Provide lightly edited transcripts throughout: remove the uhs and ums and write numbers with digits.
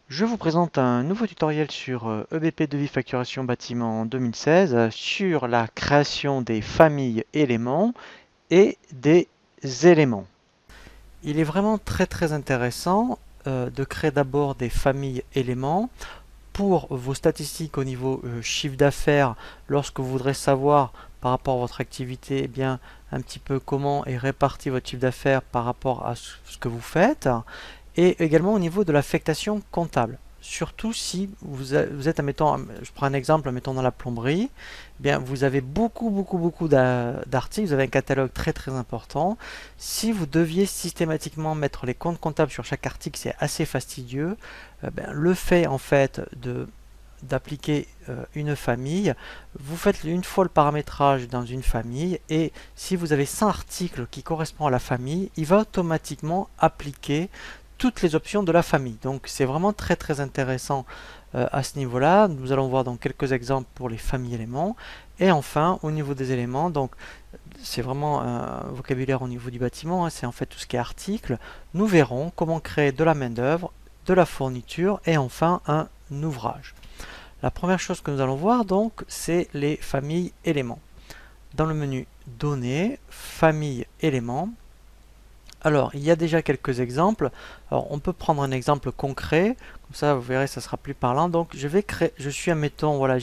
Je vous présente un nouveau tutoriel sur EBP Devis Facturation Bâtiment 2016 sur la création des familles éléments et des éléments. Il est vraiment très intéressant de créer d'abord des familles éléments pour vos statistiques au niveau chiffre d'affaires lorsque vous voudrez savoir par rapport à votre activité eh bien, un petit peu comment est réparti votre chiffre d'affaires par rapport à ce que vous faites, et également au niveau de l'affectation comptable. Surtout si vous êtes, admettons, je prends un exemple, mettons dans la plomberie, eh bien vous avez beaucoup d'articles, vous avez un catalogue très important. Si vous deviez systématiquement mettre les comptes comptables sur chaque article, c'est assez fastidieux. Le fait en fait d'appliquer une famille, vous faites une fois le paramétrage dans une famille et si vous avez 100 articles qui correspondent à la famille, il va automatiquement appliquer toutes les options de la famille. Donc c'est vraiment très intéressant à ce niveau-là. Nous allons voir donc quelques exemples pour les familles éléments. Et enfin, au niveau des éléments, donc c'est vraiment un vocabulaire au niveau du bâtiment, hein, c'est en fait tout ce qui est article. Nous verrons comment créer de la main-d'œuvre, de la fourniture et enfin un ouvrage. La première chose que nous allons voir donc, c'est les familles éléments. Dans le menu Données, famille éléments, alors, il y a déjà quelques exemples. Alors, on peut prendre un exemple concret, comme ça vous verrez, ça sera plus parlant. Donc, je suis, admettons, voilà,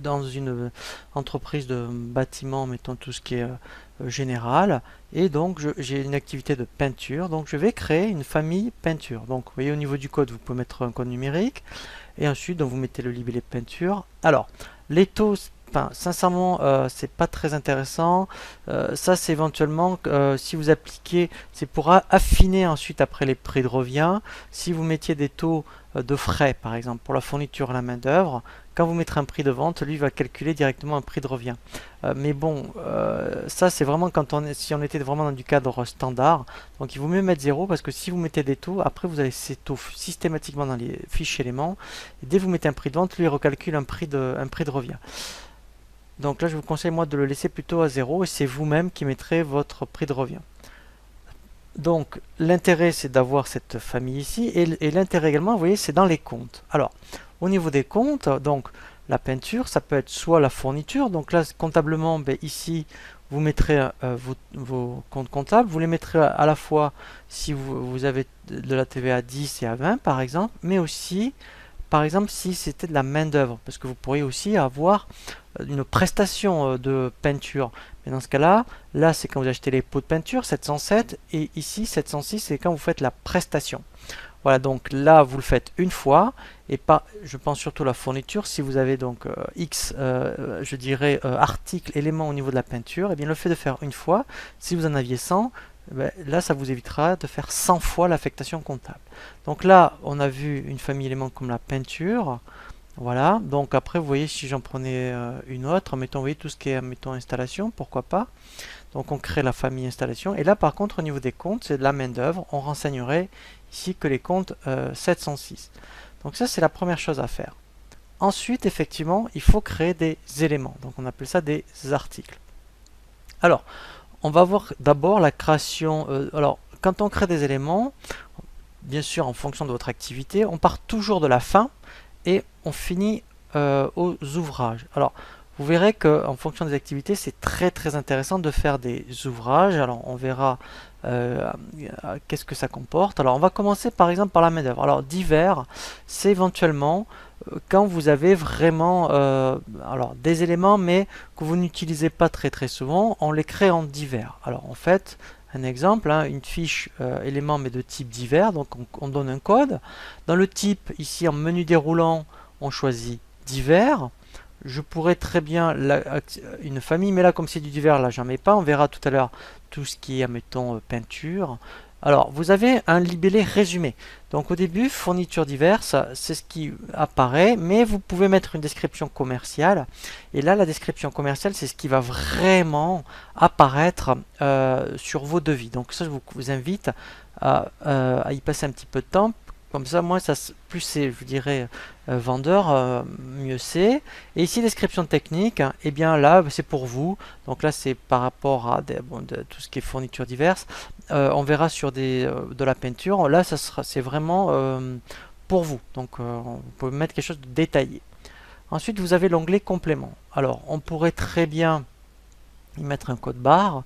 dans une entreprise de bâtiment, mettons tout ce qui est général, et donc j'ai une activité de peinture. Donc, je vais créer une famille peinture. Donc, vous voyez, au niveau du code, vous pouvez mettre un code numérique, et ensuite, donc, vous mettez le libellé peinture. Alors, les taux, enfin, sincèrement, c'est pas très intéressant. Ça, c'est éventuellement, si vous appliquez, c'est pour affiner ensuite après les prix de revient. Si vous mettiez des taux de frais, par exemple, pour la fourniture et la main-d'œuvre, quand vous mettrez un prix de vente, lui va calculer directement un prix de revient. Mais bon, ça, c'est vraiment si on était vraiment dans du cadre standard. Donc, il vaut mieux mettre 0 parce que si vous mettez des taux, après, vous avez ces taux systématiquement dans les fiches éléments. Et dès que vous mettez un prix de vente, lui, il recalcule un prix de revient. Donc là, je vous conseille moi de le laisser plutôt à 0 et c'est vous-même qui mettrez votre prix de revient. Donc l'intérêt, c'est d'avoir cette famille ici et l'intérêt également, vous voyez, c'est dans les comptes. Alors, au niveau des comptes, donc la peinture, ça peut être soit la fourniture. Donc là, comptablement, ici, vous mettrez vos comptes comptables. Vous les mettrez à la fois si vous avez de la TVA à 10 et à 20 par exemple, mais aussi par exemple si c'était de la main-d'œuvre, parce que vous pourriez aussi avoir une prestation de peinture. Mais dans ce cas-là, là c'est quand vous achetez les pots de peinture, 707, et ici 706 c'est quand vous faites la prestation. Voilà, donc là vous le faites une fois, et pas, je pense surtout à la fourniture, si vous avez donc X, je dirais, articles, éléments au niveau de la peinture, et bien le fait de faire une fois, si vous en aviez 100, là ça vous évitera de faire 100 fois l'affectation comptable. Donc là, on a vu une famille d'éléments comme la peinture, voilà, donc après vous voyez si j'en prenais une autre, mettons, vous voyez tout ce qui est, mettons, installation, pourquoi pas. Donc on crée la famille installation. Et là par contre au niveau des comptes, c'est de la main d'œuvre. On renseignerait ici que les comptes 706. Donc ça c'est la première chose à faire. Ensuite effectivement il faut créer des éléments. Donc on appelle ça des articles. Alors on va voir d'abord la création. Alors quand on crée des éléments, bien sûr en fonction de votre activité, on part toujours de la fin et on finit aux ouvrages. Alors vous verrez qu'en fonction des activités, c'est très intéressant de faire des ouvrages. Alors on verra qu'est-ce que ça comporte. Alors on va commencer par exemple par la main d'œuvre. Alors divers, c'est éventuellement quand vous avez vraiment alors des éléments mais que vous n'utilisez pas très souvent, on les crée en divers. Alors en fait, un exemple, hein, une fiche éléments mais de type divers, donc on donne un code. Dans le type, ici en menu déroulant, on choisit divers. Je pourrais très bien une famille, mais là comme c'est du divers, là j'en mets pas. On verra tout à l'heure tout ce qui est, admettons, peinture. Alors vous avez un libellé résumé. Donc au début, fourniture diverse, c'est ce qui apparaît, mais vous pouvez mettre une description commerciale. Et là, la description commerciale, c'est ce qui va vraiment apparaître sur vos devis. Donc ça, je vous invite à y passer un petit peu de temps. Comme ça, moi, plus c'est, je dirais, vendeur, mieux c'est. Et ici, description technique, hein, et bien là, c'est pour vous. Donc là, c'est par rapport à tout ce qui est fourniture diverse. On verra sur de la peinture. Là, c'est vraiment pour vous. Donc vous pouvez mettre quelque chose de détaillé. Ensuite, vous avez l'onglet complément. Alors, on pourrait très bien y mettre un code barre.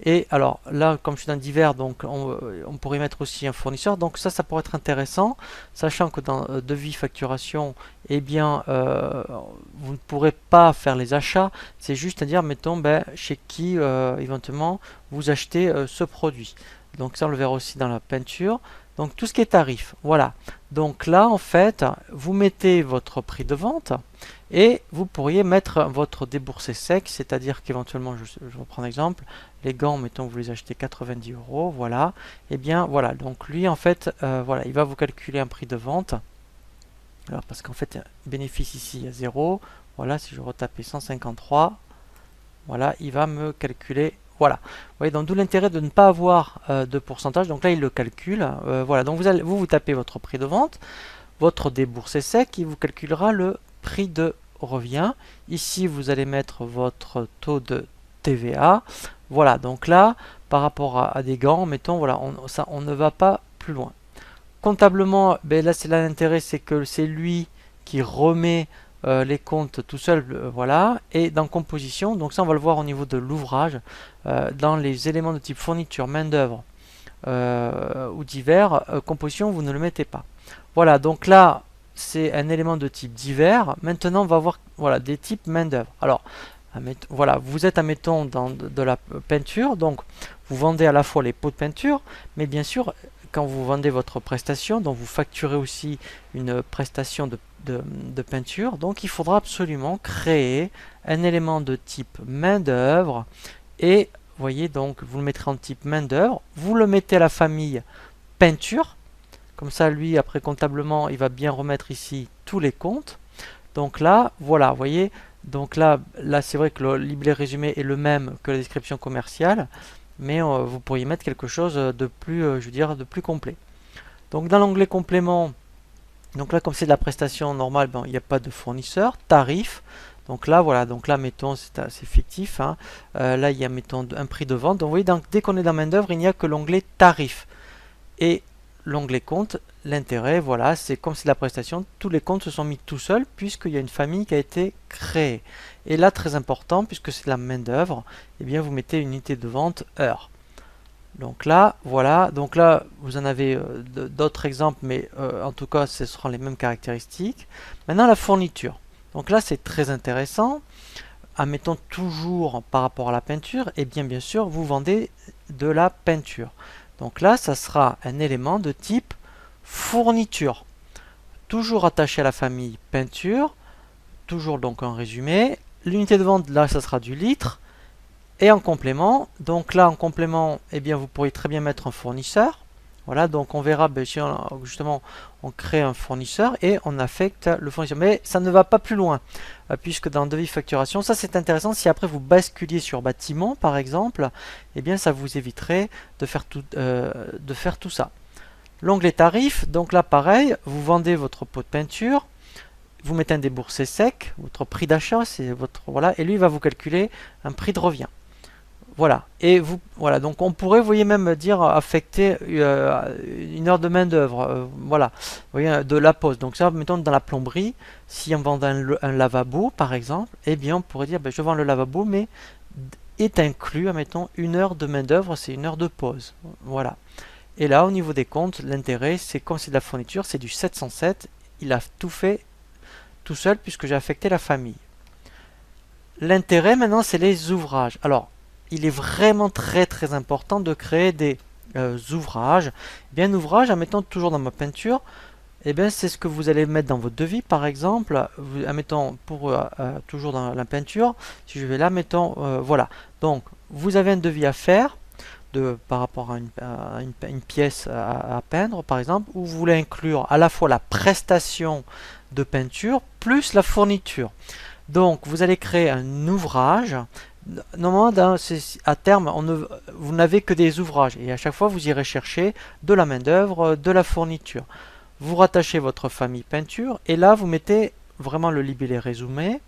Et alors là, comme je suis dans divers, donc on pourrait mettre aussi un fournisseur. Donc ça pourrait être intéressant, sachant que dans devis facturation, eh bien, vous ne pourrez pas faire les achats. C'est juste à dire, mettons, chez qui éventuellement vous achetez ce produit. Donc ça, on le verra aussi dans la peinture. Donc tout ce qui est tarif, voilà. Donc là, en fait, vous mettez votre prix de vente et vous pourriez mettre votre déboursé sec, c'est-à-dire qu'éventuellement, je reprends un exemple, les gants, mettons, vous les achetez 90 €, voilà. Et bien voilà, donc lui, en fait, voilà, il va vous calculer un prix de vente. Alors parce qu'en fait, bénéfice ici à 0, voilà, si je retapais 153, voilà, il va me calculer. Voilà, vous voyez, donc d'où l'intérêt de ne pas avoir de pourcentage. Donc là, il le calcule. Voilà, donc vous tapez votre prix de vente, votre déboursé sec, il vous calculera le prix de revient. Ici, vous allez mettre votre taux de TVA. Voilà, donc là, par rapport à des gants, mettons, voilà, on ne va pas plus loin. Comptablement, là, c'est là l'intérêt, c'est que c'est lui qui remet les comptes tout seul, voilà. Et dans composition, donc ça on va le voir au niveau de l'ouvrage, dans les éléments de type fourniture, main d'œuvre ou divers, composition vous ne le mettez pas. Voilà, donc là c'est un élément de type divers. Maintenant on va voir, voilà, des types main d'œuvre. Alors voilà, vous êtes, admettons, dans de la peinture, donc vous vendez à la fois les pots de peinture, mais bien sûr quand vous vendez votre prestation, donc vous facturez aussi une prestation de peinture, donc il faudra absolument créer un élément de type main d'œuvre. Et vous voyez, donc vous le mettrez en type main d'œuvre, vous le mettez à la famille peinture, comme ça lui après comptablement il va bien remettre ici tous les comptes. Donc là voilà, vous voyez, donc là c'est vrai que le libellé résumé est le même que la description commerciale, mais vous pourriez mettre quelque chose de plus, je veux dire, de plus complet. Donc dans l'onglet complément, donc là comme c'est de la prestation normale, il n'y a pas de fournisseur, tarif. Donc là voilà, donc là mettons c'est assez fictif, hein. Là il y a mettons un prix de vente. Donc vous voyez, donc, dès qu'on est dans main d'œuvre, il n'y a que l'onglet tarif et l'onglet compte. L'intérêt, voilà, c'est comme c'est de la prestation, tous les comptes se sont mis tout seuls puisqu'il y a une famille qui a été créée. Et là, très important, puisque c'est de la main d'œuvre, eh bien vous mettez une unité de vente heure. Donc là, voilà, donc là vous en avez d'autres exemples, mais en tout cas ce seront les mêmes caractéristiques. Maintenant la fourniture. Donc là c'est très intéressant. Admettons toujours par rapport à la peinture, et bien sûr vous vendez de la peinture. Donc là ça sera un élément de type fourniture. Toujours attaché à la famille peinture, toujours donc en résumé. L'unité de vente là ça sera du litre. Et en complément, donc là en complément, eh bien vous pourriez très bien mettre un fournisseur. Voilà, donc on verra, justement, on crée un fournisseur et on affecte le fournisseur. Mais ça ne va pas plus loin, puisque dans devis facturation, ça c'est intéressant. Si après vous basculiez sur bâtiment, par exemple, eh bien ça vous éviterait de faire tout ça. L'onglet tarif, donc là pareil, vous vendez votre pot de peinture, vous mettez un déboursé sec, votre prix d'achat, c'est votre, voilà, et lui il va vous calculer un prix de revient. Voilà, et vous, voilà, donc on pourrait, vous voyez, même dire affecter une heure de main d'œuvre, voilà, vous voyez, de la pose. Donc ça, mettons dans la plomberie, si on vend un lavabo par exemple, eh bien on pourrait dire, je vends le lavabo, mais est inclus, admettons, une heure de main d'œuvre, c'est une heure de pause, voilà. Et là, au niveau des comptes, l'intérêt, c'est comme c'est de la fourniture, c'est du 707, il a tout fait tout seul puisque j'ai affecté la famille. L'intérêt maintenant, c'est les ouvrages. Alors, il est vraiment très important de créer des ouvrages. Eh bien, un ouvrage, admettons toujours dans ma peinture, eh bien, c'est ce que vous allez mettre dans votre devis, par exemple. Admettons, pour toujours dans la peinture, si je vais là, mettons, voilà. Donc, vous avez un devis à faire par rapport à une pièce à peindre, par exemple, où vous voulez inclure à la fois la prestation de peinture plus la fourniture. Donc, vous allez créer un ouvrage. Normalement, à terme, vous n'avez que des ouvrages et à chaque fois, vous irez chercher de la main-d'œuvre, de la fourniture. Vous rattachez votre famille peinture et là, vous mettez vraiment le libellé résumé.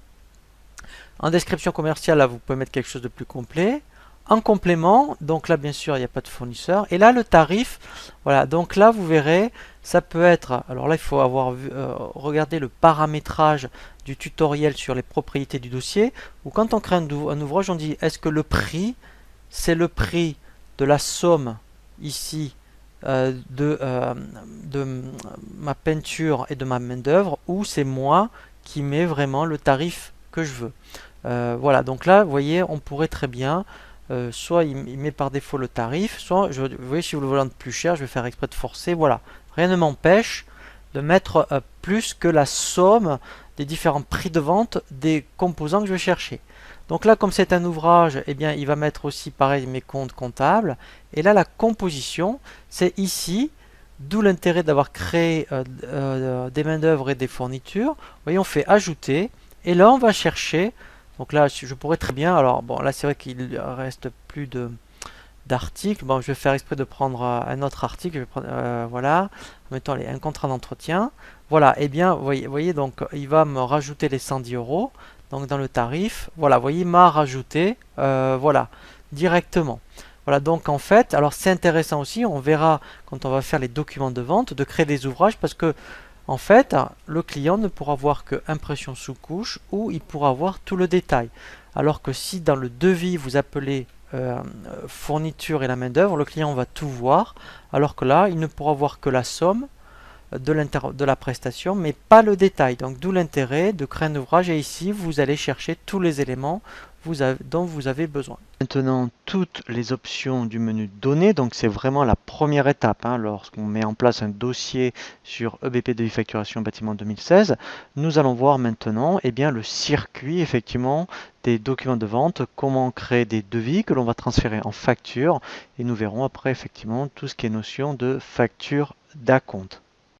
En description commerciale, là, vous pouvez mettre quelque chose de plus complet. En complément, donc là bien sûr il n'y a pas de fournisseur, et là le tarif, voilà, donc là vous verrez, ça peut être, alors là il faut avoir vu, regardé le paramétrage du tutoriel sur les propriétés du dossier, ou quand on crée un ouvrage on dit est-ce que le prix, c'est le prix de la somme ici de ma peinture et de ma main d'œuvre, ou c'est moi qui mets vraiment le tarif que je veux. Voilà, donc là vous voyez on pourrait très bien soit il met par défaut le tarif, soit, vous voyez, si vous le voulez plus cher, je vais faire exprès de forcer, voilà. Rien ne m'empêche de mettre plus que la somme des différents prix de vente des composants que je vais chercher. Donc là, comme c'est un ouvrage, eh bien, il va mettre aussi, pareil, mes comptes comptables. Et là, la composition, c'est ici, d'où l'intérêt d'avoir créé des main-d'œuvre et des fournitures. Vous voyez, on fait ajouter, et là, on va chercher. Donc là, je pourrais très bien. Alors, bon, là, c'est vrai qu'il reste plus d'articles. Bon, je vais faire exprès de prendre un autre article. Je vais prendre, voilà. Mettons un contrat d'entretien. Voilà. Eh bien, voyez, donc, il va me rajouter les 110 euros. Donc, dans le tarif. Voilà. Vous voyez, il m'a rajouté. Voilà. Directement. Voilà. Donc, en fait, alors, c'est intéressant aussi. On verra quand on va faire les documents de vente de créer des ouvrages parce que en fait, le client ne pourra voir que impression sous couche ou il pourra voir tout le détail. Alors que si dans le devis vous appelez fourniture et la main d'œuvre, le client va tout voir. Alors que là, il ne pourra voir que la somme de la prestation, mais pas le détail. Donc d'où l'intérêt de créer un ouvrage. Et ici, vous allez chercher tous les éléments dont vous avez besoin. Maintenant, toutes les options du menu données, donc c'est vraiment la première étape lorsqu'on met en place un dossier sur EBP Devis Facturation Bâtiment 2016. Nous allons voir maintenant bien, le circuit effectivement des documents de vente, comment créer des devis que l'on va transférer en facture et nous verrons après effectivement tout ce qui est notion de facture d'acompte.